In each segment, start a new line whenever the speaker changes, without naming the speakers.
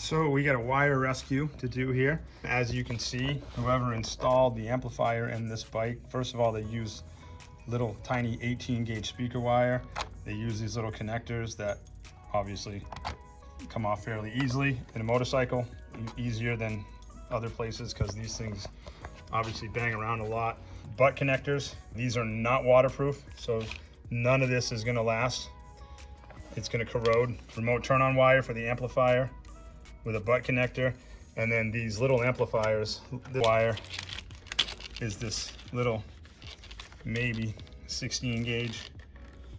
So we got a wire rescue to do here. As you can see, whoever installed the amplifier in this bike, first of all, they use little tiny 18 gauge speaker wire. They use these little connectors that obviously come off fairly easily in a motorcycle, easier than other places because these things obviously bang around a lot. Butt connectors, these are not waterproof, so none of this is gonna last. It's gonna corrode. Remote turn on wire for the amplifier with a butt connector, and then these little amplifiers. The wire is this little maybe 16 gauge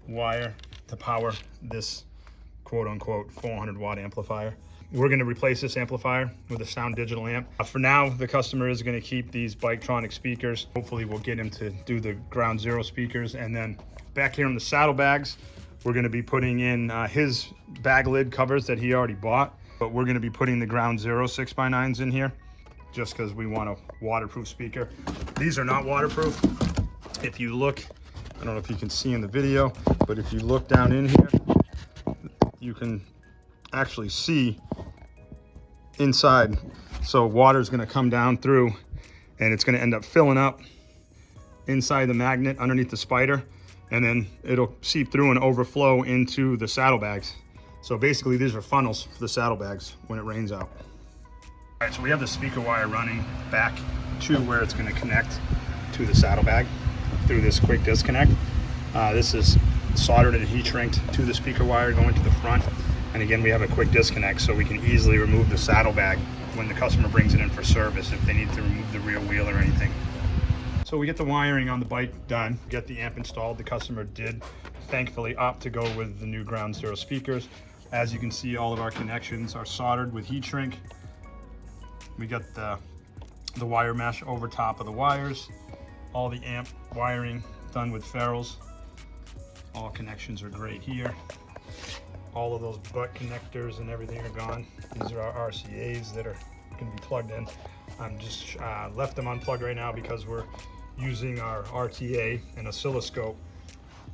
wire to power this quote unquote 400 watt amplifier. We're going to replace this amplifier with a sound digital amp. For now, the customer is going to keep these Biketronic speakers. Hopefully we'll get him to do the ground zero speakers. And then back here in the saddlebags, we're going to be putting in his bag lid covers that he already bought. But we're going to be putting the ground zero 6x9s in here just because we want a waterproof speaker. These are not waterproof. If you look, I don't know if you can see in the video, but if you look down in here, you can actually see inside. So water is going to come down through and it's going to end up filling up inside the magnet underneath the spider, and then it'll seep through and overflow into the saddlebags. So basically these are funnels for the saddlebags when it rains out. All right, so we have the speaker wire running back to where it's going to connect to the saddlebag through this quick disconnect. This is soldered and heat shrinked to the speaker wire going to the front. And again, we have a quick disconnect so we can easily remove the saddlebag when the customer brings it in for service if they need to remove the rear wheel or anything. So we get the wiring on the bike done, get the amp installed. The customer did thankfully opt to go with the new ground zero speakers. As you can see, all of our connections are soldered with heat shrink. We got the wire mesh over top of the wires, all the amp wiring done with ferrules. All connections are great here. All of those butt connectors and everything are gone. These are our RCAs that are going to be plugged in. I'm just left them unplugged right now because we're using our RTA and oscilloscope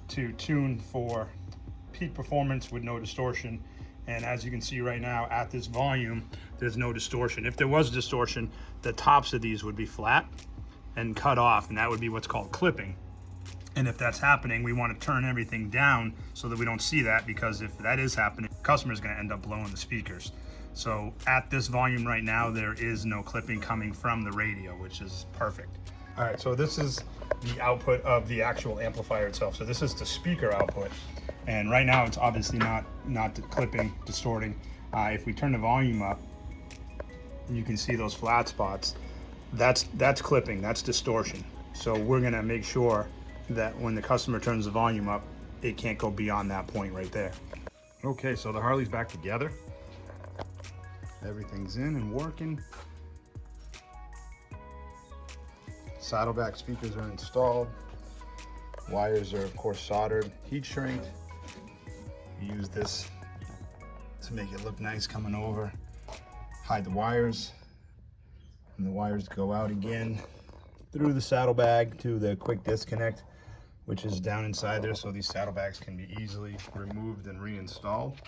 to tune for peak performance with no distortion. And as you can see right now at this volume, there's no distortion. If there was distortion, the tops of these would be flat and cut off, and that would be what's called clipping. And if that's happening, we want to turn everything down so that we don't see that, because if that is happening, the customer is going to end up blowing the speakers. So at this volume right now, there is no clipping coming from the radio, which is perfect. All right, so this is the output of the actual amplifier itself. So this is the speaker output. And right now it's obviously not clipping, distorting. If we turn the volume up, you can see those flat spots. That's clipping, that's distortion. So we're gonna make sure that when the customer turns the volume up, it can't go beyond that point right there. Okay, so the Harley's back together. Everything's in and working. Saddleback speakers are installed. Wires are of course soldered, heat shrinked. Use this to make it look nice coming over. Hide the wires, and the wires go out again through the saddlebag to the quick disconnect, which is down inside there, so these saddlebags can be easily removed and reinstalled.